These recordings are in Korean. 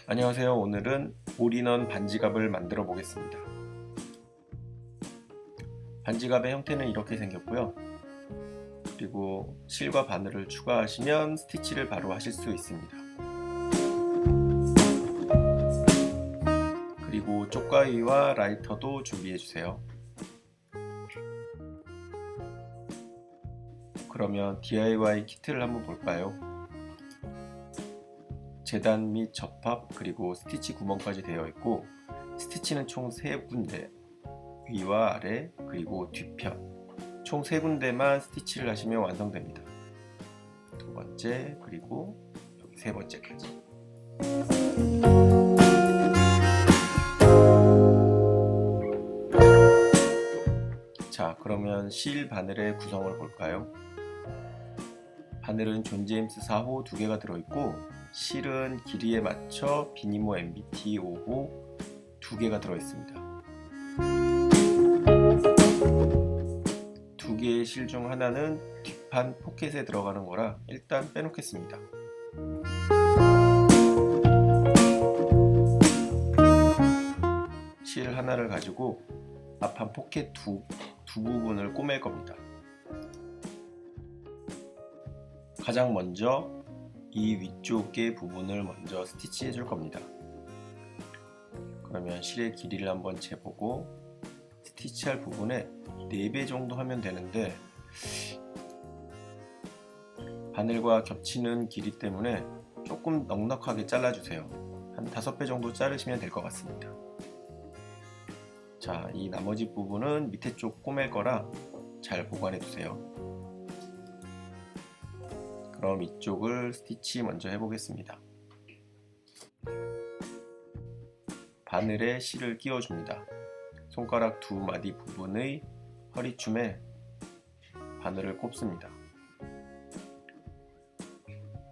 안녕하세요. 오늘은 올인원 반지갑을 만들어 보겠습니다. 반지갑의 형태는 이렇게 생겼고요. 그리고 실과 바늘을 추가하시면 스티치를 바로 하실 수 있습니다. 그리고 쪽가위와 라이터도 준비해 주세요. 그러면 DIY 키트를 한번 볼까요? 재단 및 접합 그리고 스티치 구멍까지 되어 있고, 스티치는 총 3군데, 위와 아래 그리고 뒤편 총 3군데만 스티치를 하시면 완성됩니다. 두 번째 그리고 여기 세 번째까지. 자, 그러면 실 바늘의 구성을 볼까요? 바늘은 존 제임스 4호 2개가 들어있고, 실은 길이에 맞춰 비니모 MBT 5호 2개가 들어있습니다. 2개의 실 중 하나는 뒷판 포켓에 들어가는 거라 일단 빼놓겠습니다. 실 하나를 가지고 앞판 포켓 두 부분을 꼬맬 겁니다. 가장 먼저 이 위쪽의 부분을 먼저 스티치 해줄 겁니다. 그러면 실의 길이를 한번 재보고, 스티치할 부분에 4배 정도 하면 되는데, 바늘과 겹치는 길이 때문에 조금 넉넉하게 잘라주세요. 한 5배 정도 자르시면 될 것 같습니다. 자, 이 나머지 부분은 밑에 쪽 꼬맬 거라 잘 보관해 두세요. 그럼 이쪽을 스티치 먼저 해보겠습니다. 바늘에 실을 끼워줍니다. 손가락 2마디 부분의 허리춤에 바늘을 꼽습니다.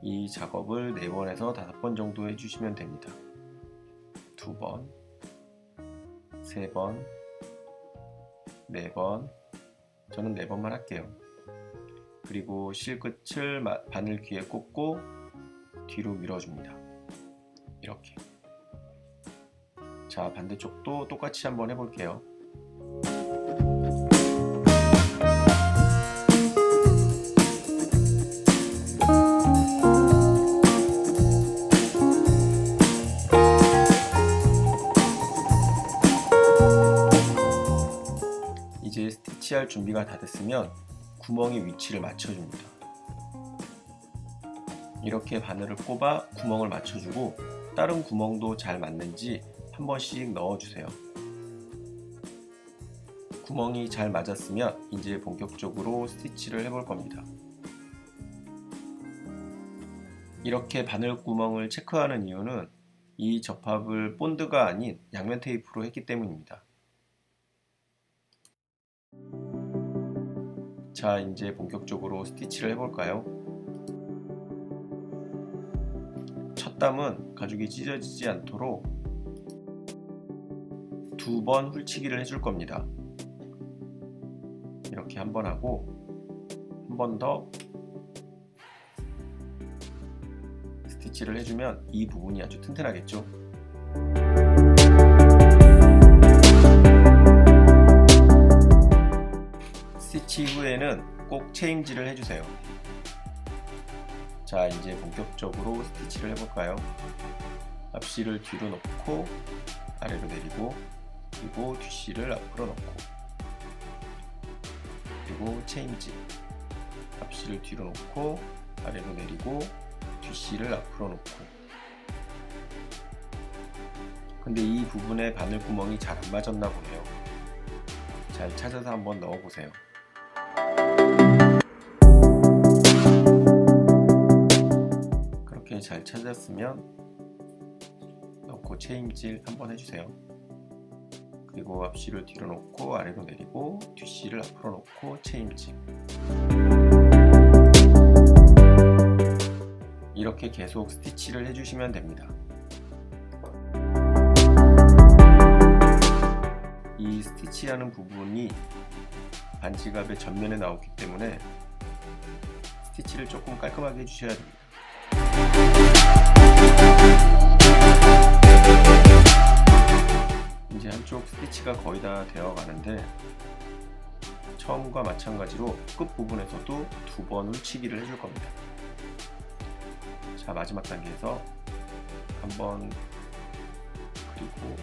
이 작업을 4번에서 5번 정도 해주시면 됩니다. 2번, 3번, 4번, 저는 4번만 할게요. 그리고 실 끝을 바늘 귀에 꽂고 뒤로 밀어줍니다. 이렇게. 자, 반대쪽도 똑같이 한번 해볼게요. 이제 스티치할 준비가 다 됐으면 구멍의 위치를 맞춰줍니다. 이렇게 바늘을 꼽아 구멍을 맞춰주고, 다른 구멍도 잘 맞는지 한 번씩 넣어주세요. 구멍이 잘 맞았으면 이제 본격적으로 스티치를 해볼 겁니다. 이렇게 바늘 구멍을 체크하는 이유는 이 접합을 본드가 아닌 양면 테이프로 했기 때문입니다. 자, 이제 본격적으로 스티치를 해볼까요? 첫 담은 가죽이 찢어지지 않도록 2번 훌치기를 해줄 겁니다. 이렇게 한 번 하고, 한 번 더 스티치를 해주면 이 부분이 아주 튼튼하겠죠? 스티치 후에는 꼭 체임질을 해주세요. 자, 이제 본격적으로 스티치를 해볼까요? 앞실을 뒤로 놓고 아래로 내리고, 그리고 뒷실을 앞으로 놓고, 그리고 체임질. 앞실을 뒤로 놓고 아래로 내리고 뒷실을 앞으로 놓고. 근데 이 부분에 바늘 구멍이 잘 안 맞았나 보네요. 잘 찾아서 한번 넣어보세요. 그렇게 잘 찾았으면 넣고 체임질 한번 해주세요. 그리고 앞실을 뒤로 놓고 아래로 내리고 뒷실을 앞으로 놓고 체임질. 이렇게 계속 스티치를 해주시면 됩니다. 이 스티치하는 부분이 반지갑의 전면에 나오기 때문에 스티치를 조금 깔끔하게 해주셔야 됩니다. 한쪽 스티치가 거의 다 되어 가는데 처음과 마찬가지로 끝부분에서도 2번 훌치기를 해줄 겁니다. 자, 마지막 단계에서 한번 그리고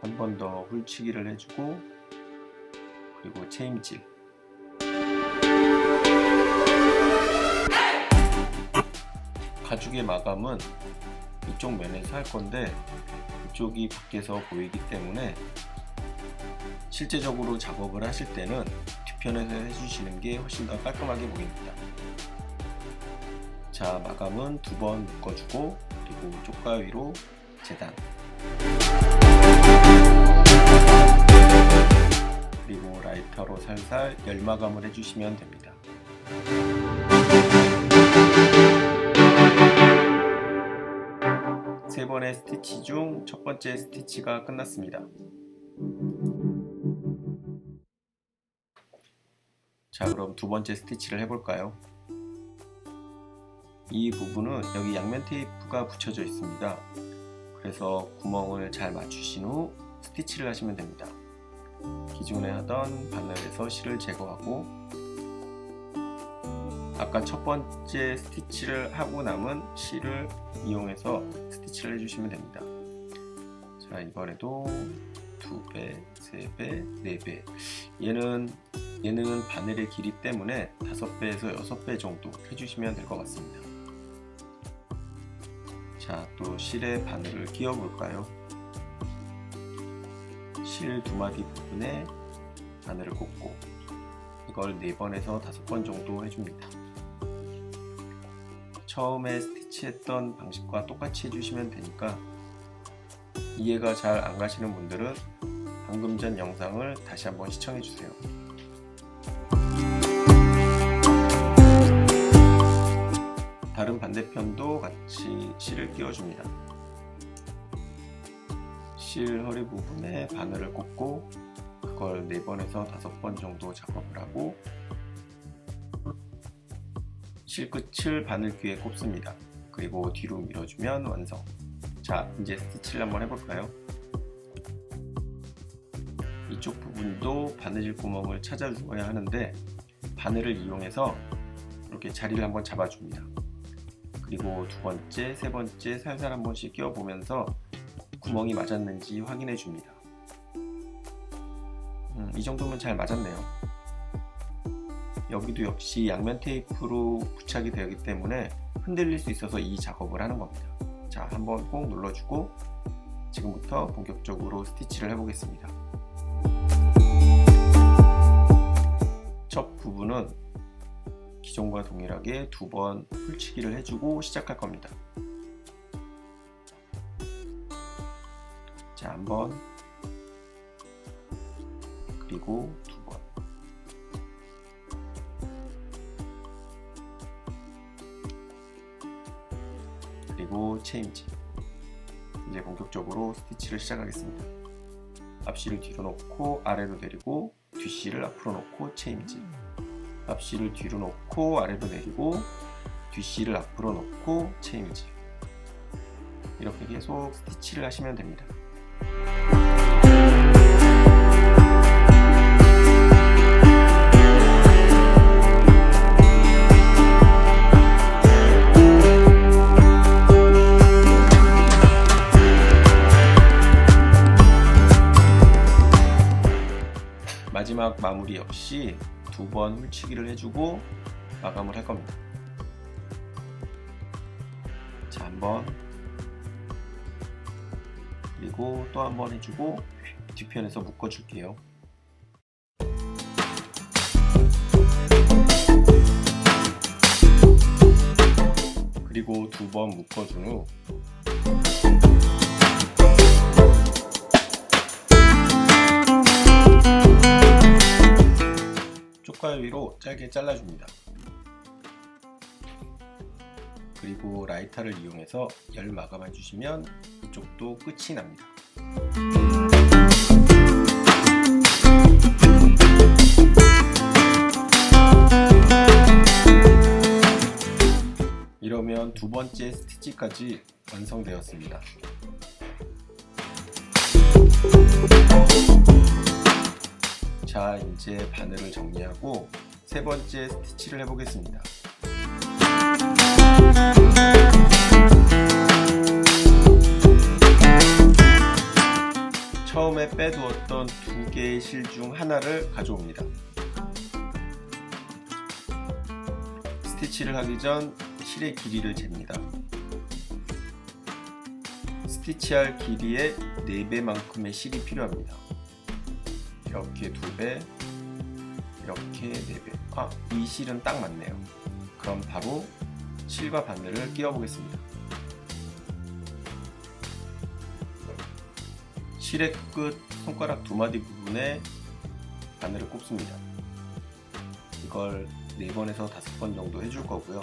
한 번 더 훌치기를 해주고 그리고 체임질, 가죽의 마감은 이쪽 면에서 할 건데 이쪽이 밖에서 보이기 때문에 실제적으로 작업을 하실 때는 뒤편에서 해주시는 게 훨씬 더 깔끔하게 보입니다. 자, 마감은 2번 묶어주고 그리고 쪽가위로 재단, 그리고 라이터로 살살 열마감을 해주시면 됩니다. 세 번의 스티치 중 첫 번째 스티치가 끝났습니다. 자, 그럼 두 번째 스티치를 해볼까요? 이 부분은 여기 양면 테이프가 붙여져 있습니다. 그래서 구멍을 잘 맞추신 후 스티치를 하시면 됩니다. 기존에 하던 바늘에서 실을 제거하고 아까 첫 번째 스티치를 하고 남은 실을 이용해서 스티치를 해주시면 됩니다. 자, 이번에도 2배, 3배, 4배. 얘는 바늘의 길이 때문에 5배에서 6배 정도 해주시면 될 것 같습니다. 자, 또 실에 바늘을 끼워 볼까요? 실 2마디 부분에 바늘을 꽂고 이걸 4번에서 5번 정도 해줍니다. 처음에 스티치했던 방식과 똑같이 해주시면 되니까 이해가 잘 안 가시는 분들은 방금 전 영상을 다시 한번 시청해 주세요. 다른 반대편도 같이 실을 끼워줍니다. 실 허리 부분에 바늘을 꽂고 그걸 4번에서 5번 정도 작업을 하고 실끝을 바늘 귀에 꼽습니다. 그리고 뒤로 밀어주면 완성. 자, 이제 스티치를 한번 해볼까요? 이쪽 부분도 바느질 구멍을 찾아주어야 하는데 바늘을 이용해서 이렇게 자리를 한번 잡아줍니다. 그리고 2번째, 3번째 살살 한 번씩 끼워보면서 구멍이 맞았는지 확인해 줍니다. 이 정도면 잘 맞았네요. 여기도 역시 양면 테이프로 부착이 되기 때문에 흔들릴 수 있어서 이 작업을 하는 겁니다. 자, 한번 꼭 눌러주고 지금부터 본격적으로 스티치를 해보겠습니다. 첫 부분은 기존과 동일하게 2번 훌치기를 해주고 시작할 겁니다. 자, 한번 그리고 2번 그리고 체인지. 이제 본격적으로 스티치를 시작하겠습니다. 앞실을 뒤로 놓고 아래로 내리고 뒷실을 앞으로 놓고 체인지. 앞실을 뒤로 놓고 아래로 내리고 뒷실을 앞으로 놓고 체인지. 이렇게 계속 스티치를 하시면 됩니다. 마지막 마무리 역시 2번 훌치기를 해주고 마감을 할 겁니다. 자, 한번 그리고 또 한 번 해주고 뒤편에서 묶어줄게요. 그리고 2번 묶어준 후 쪽가위로 짧게 잘라줍니다. 그리고 라이터를 이용해서 열 마감해 주시면 이쪽도 끝이 납니다. 오면 두 번째 스티치까지 완성되었습니다. 자, 이제 바늘을 정리하고 세 번째 스티치를 해보겠습니다. 처음에 빼두었던 두 개의 실 중 하나를 가져옵니다. 스티치를 하기 전 실의 길이를 잽니다. 스티치할 길이의 4배만큼의 실이 필요합니다. 이렇게 2배, 이렇게 4배. 이 실은 딱 맞네요. 그럼 바로 실과 바늘을 끼워 보겠습니다. 실의 끝 손가락 2마디 부분에 바늘을 꼽습니다. 이걸 4번에서 5번 정도 해줄 거고요.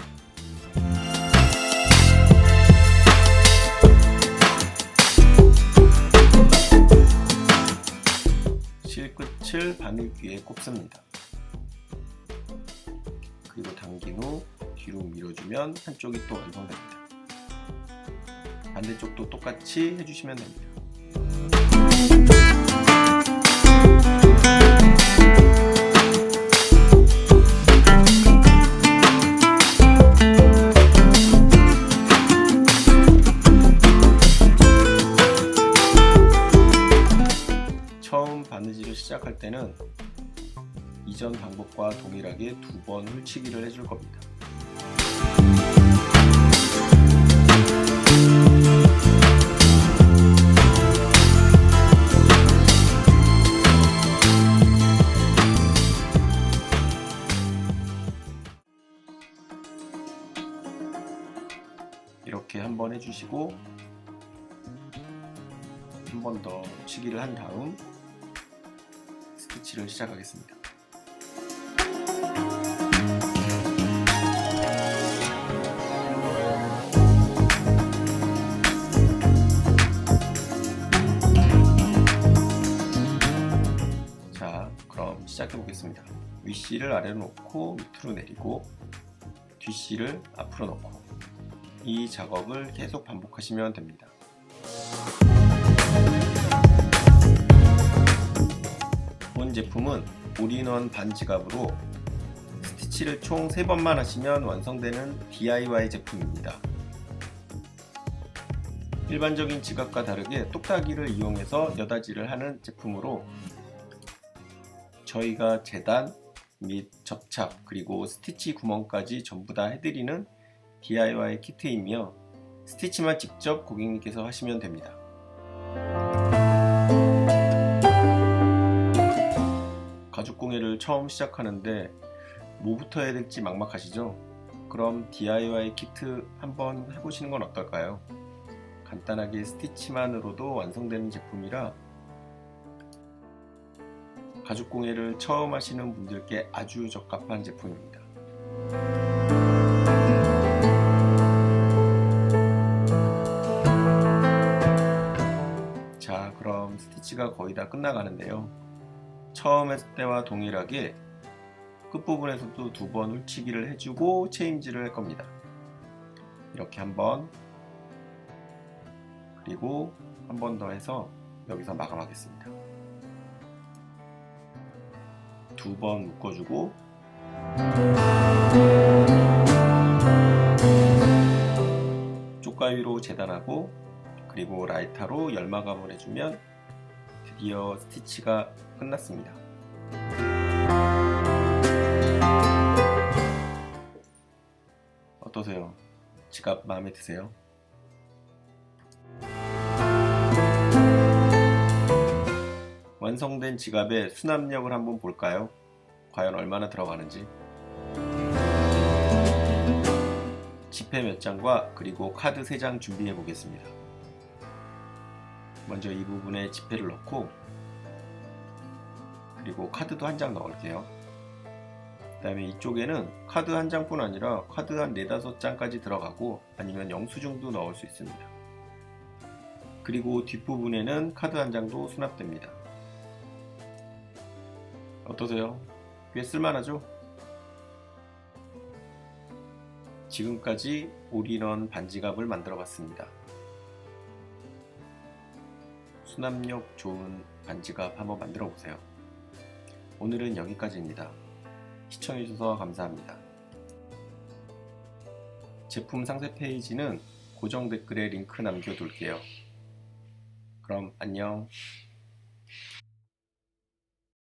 실 끝을 바늘 귀에 꼽습니다. 그리고 당긴 후 뒤로 밀어주면 한쪽이 또 완성됩니다. 반대쪽도 똑같이 해주시면 됩니다. 처음 바느질을 시작할 때는 이전 방법과 동일하게 2번 훌치기를 해줄 겁니다. 이렇게 한번 해주시고 한 번 더 훌치기를 한 다음 스티치를 시작하겠습니다. 자, 그럼 시작해 보겠습니다. 윗실을 아래로 놓고 밑으로 내리고 뒷실을 앞으로 놓고 이 작업을 계속 반복하시면 됩니다. 본 제품은 올인원 반지갑으로 스티치를 총 3번만 하시면 완성되는 DIY 제품입니다. 일반적인 지갑과 다르게 똑딱이를 이용해서 여닫이를 하는 제품으로 저희가 재단 및 접착 그리고 스티치 구멍까지 전부 다 해드리는 DIY 키트이며 스티치만 직접 고객님께서 하시면 됩니다. 가죽공예를 처음 시작하는데 뭐부터 해야 될지 막막하시죠? 그럼 DIY 키트 한번 해보시는 건 어떨까요? 간단하게 스티치만으로도 완성되는 제품이라 가죽공예를 처음 하시는 분들께 아주 적합한 제품입니다. 자, 그럼 스티치가 거의 다 끝나가는데요. 처음 했을 때와 동일하게 끝부분에서도 2번 훌치기를 해주고 체인지를 할 겁니다. 이렇게 한번, 그리고 한 번 더 해서 여기서 마감하겠습니다. 2번 묶어주고 쪽가위로 재단하고 그리고 라이터로 열마감을 해주면 드디어 스티치가 끝났습니다. 어떠세요? 지갑 마음에 드세요? 완성된 지갑의 수납력을 한번 볼까요? 과연 얼마나 들어가는지. 지폐 몇 장과 그리고 카드 3장 준비해 보겠습니다. 먼저 이 부분에 지폐를 넣고 그리고 카드도 한 장 넣을게요. 그 다음에 이쪽에는 카드 한 장뿐 아니라 카드 한 4-5장까지 들어가고 아니면 영수증도 넣을 수 있습니다. 그리고 뒷부분에는 카드 한 장도 수납됩니다. 어떠세요? 꽤 쓸만하죠? 지금까지 올인원 반지갑을 만들어 봤습니다. 수납력 좋은 반지갑 한번 만들어 보세요. 오늘은 여기까지입니다. 시청해주셔서 감사합니다. 제품 상세 페이지는 고정 댓글에 링크 남겨둘게요. 그럼 안녕.